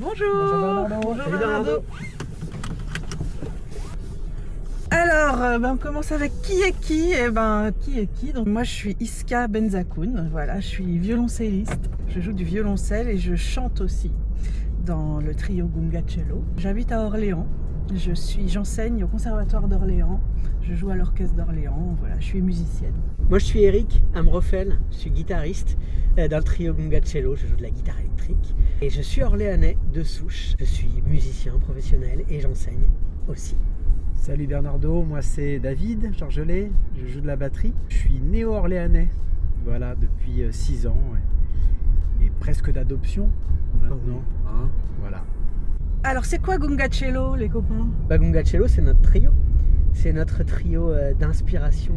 Bonjour. Bonjour Bernardo. Bonjour Salut Bernardo. Alors, on commence avec qui est qui. Qui est qui? Donc moi je suis Iska Benzakoun, voilà, je suis violoncelliste. Je joue du violoncelle et je chante aussi dans le trio Gunga Cello. J'habite à Orléans. J'enseigne au conservatoire d'Orléans. Je joue à l'orchestre d'Orléans. Voilà, je suis musicienne. Moi je suis Eric Amrofel, je suis guitariste dans le trio Gunga Cello, je joue de la guitare électrique. Et je suis orléanais de souche, je suis musicien professionnel et j'enseigne aussi. Salut Bernardo, moi c'est David Georgelet, je joue de la batterie. Je suis néo-orléanais, voilà, depuis 6 ans et presque d'adoption maintenant. Hein, voilà. Alors c'est quoi Gunga Cello les copains? Gunga Cello c'est notre trio. C'est notre trio d'inspiration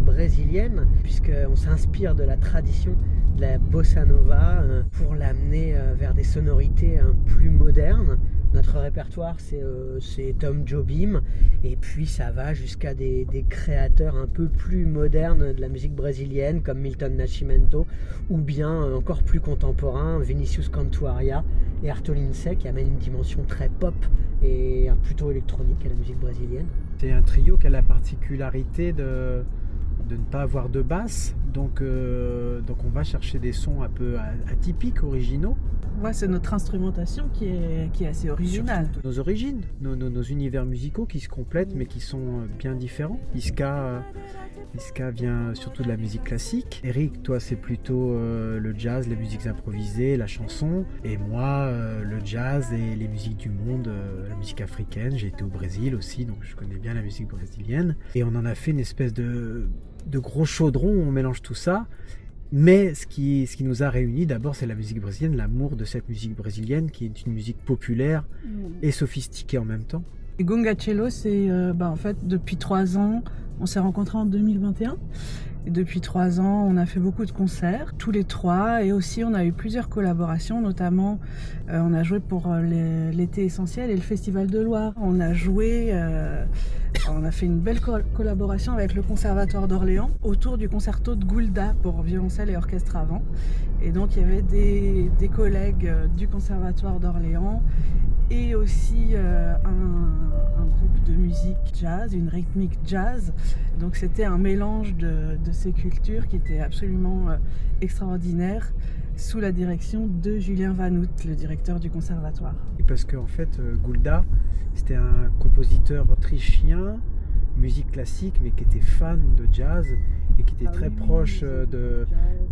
brésilienne, puisqu'on s'inspire de la tradition de la bossa nova pour l'amener vers des sonorités plus modernes. Notre répertoire, c'est Tom Jobim, et puis ça va jusqu'à des créateurs un peu plus modernes de la musique brésilienne, comme Milton Nascimento, ou bien encore plus contemporains, Vinicius Cantuaria et Arthur Lindsay, qui amènent une dimension très pop et plutôt électronique à la musique brésilienne. C'est un trio qui a la particularité de ne pas avoir de basse, donc on va chercher des sons un peu atypiques, originaux. Ouais, c'est notre instrumentation qui est assez originale. Surtout nos origines, nos univers musicaux qui se complètent mais qui sont bien différents. Iska vient surtout de la musique classique. Eric, toi c'est plutôt le jazz, les musiques improvisées, la chanson. Et moi, le jazz et les musiques du monde, la musique africaine. J'ai été au Brésil aussi, donc je connais bien la musique brésilienne. Et on en a fait une espèce de gros chaudron où on mélange tout ça. Mais ce qui nous a réunis d'abord, c'est la musique brésilienne, l'amour de cette musique brésilienne qui est une musique populaire et sophistiquée en même temps. Et Gunga Cello, c'est en fait depuis 3 ans, on s'est rencontrés en 2021. Et depuis 3 ans, on a fait beaucoup de concerts, tous les 3, et aussi on a eu plusieurs collaborations, notamment on a joué pour l'été essentiel et le Festival de Loire. On a fait une belle collaboration avec le Conservatoire d'Orléans autour du concerto de Goulda pour violoncelle et orchestre à vent. Et donc il y avait des collègues du Conservatoire d'Orléans et aussi un groupe de musique jazz, une rythmique jazz. Donc c'était un mélange de ces cultures qui était absolument extraordinaire, sous la direction de Julien Vanout, le directeur du conservatoire. Et parce qu'en fait, Goulda, c'était un compositeur autrichien, musique classique, mais qui était fan de jazz et qui était très proche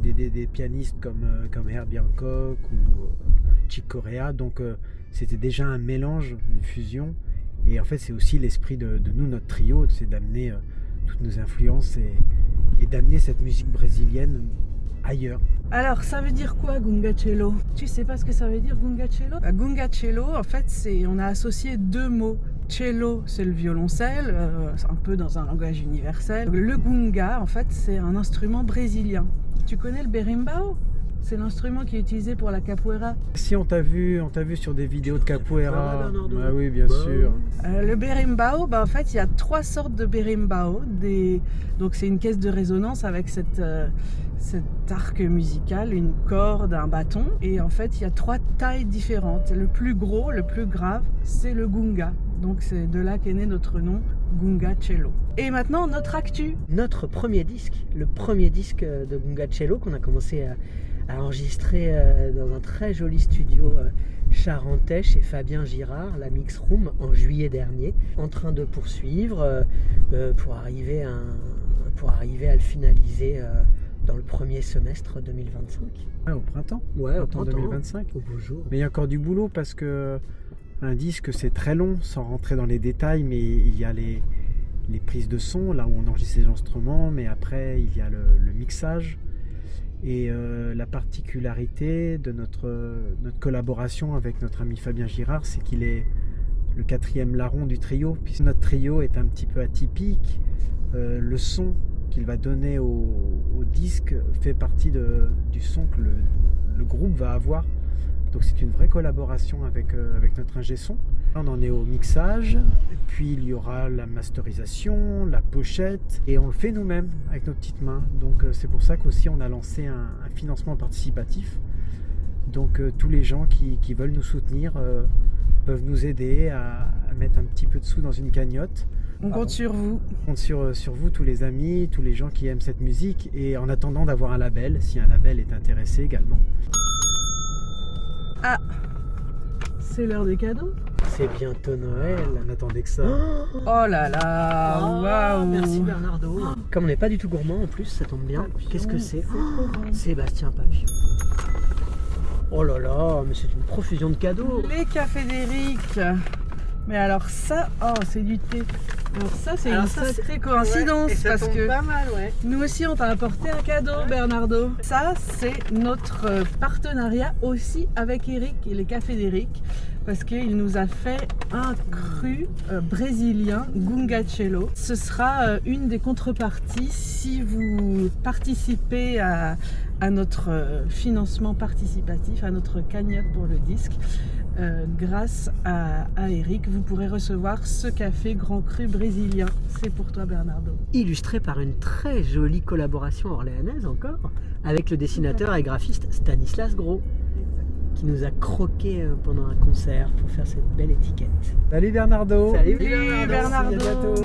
des pianistes comme Herbie Hancock ou Chick Corea. Donc c'était déjà un mélange, une fusion. Et en fait, c'est aussi l'esprit de nous, notre trio, c'est d'amener toutes nos influences et d'amener cette musique brésilienne ailleurs. Alors, ça veut dire quoi Gunga Cello? Tu sais pas ce que ça veut dire Gunga Cello? Gunga Cello, en fait, on a associé 2 mots. Cello, c'est le violoncelle, un peu dans un langage universel. Le gunga, en fait, c'est un instrument brésilien. Tu connais le berimbau? C'est l'instrument qui est utilisé pour la capoeira. Si on t'a vu sur des vidéos de capoeira. Ah oui, bien sûr. Le berimbau, en fait, il y a 3 sortes de berimbau. Donc c'est une caisse de résonance avec cet arc musical, une corde, un bâton. Et en fait, il y a 3 tailles différentes. Le plus gros, le plus grave, c'est le gunga. Donc c'est de là qu'est né notre nom, Gunga Cello. Et maintenant, notre actu. Notre premier disque, le premier disque de Gunga Cello qu'on a commencé à enregistré dans un très joli studio charentais chez Fabien Girard, la Mix Room, en juillet dernier, en train de poursuivre pour arriver à le finaliser dans le premier semestre 2025. Ouais, au printemps. Ouais, au printemps 2025. Au beau jour. Mais il y a encore du boulot parce que un disque c'est très long, sans rentrer dans les détails, mais il y a les prises de son, là où on enregistre les instruments, mais après il y a le mixage. Et la particularité de notre collaboration avec notre ami Fabien Girard, c'est qu'il est le 4e larron du trio, puisque notre trio est un petit peu atypique. Le son qu'il va donner au disque fait partie du son que le groupe va avoir. Donc c'est une vraie collaboration avec notre ingé son. On en est au mixage, et puis il y aura la masterisation, la pochette, et on le fait nous-mêmes avec nos petites mains. Donc c'est pour ça qu'aussi on a lancé un financement participatif Donc tous les gens qui veulent nous soutenir peuvent nous aider à mettre un petit peu de sous dans une cagnotte. On compte sur vous. On compte sur vous, tous les amis, tous les gens qui aiment cette musique, et en attendant d'avoir un label, si un label est intéressé également. Ah, c'est l'heure des cadeaux. C'est bientôt Noël. On attendait que ça. Oh là là, waouh. Merci Bernardo. Comme on n'est pas du tout gourmand en plus, ça tombe bien. Papillon, Qu'est-ce que c'est? trop bon. Sébastien Papillon. Oh là là, mais c'est une profusion de cadeaux. Les cafés d'Eric. Mais alors ça, oh c'est du thé. Alors ça c'est une sacrée coïncidence, Ouais, et ça parce tombe que pas mal, ouais. nous aussi on t'a apporté un cadeau, Bernardo. Ça c'est notre partenariat aussi avec Eric et les cafés d'Eric, parce qu'il nous a fait un cru brésilien Gungacello. Ce sera une des contreparties si vous participez à notre financement participatif, à notre cagnotte pour le disque. Grâce à Eric, vous pourrez recevoir ce café Grand Cru brésilien. C'est pour toi, Bernardo. Illustré par une très jolie collaboration orléanaise encore, avec le dessinateur et graphiste Stanislas Gros, qui nous a croqué pendant un concert pour faire cette belle étiquette. Salut Bernardo. Salut Bernardo. À bientôt.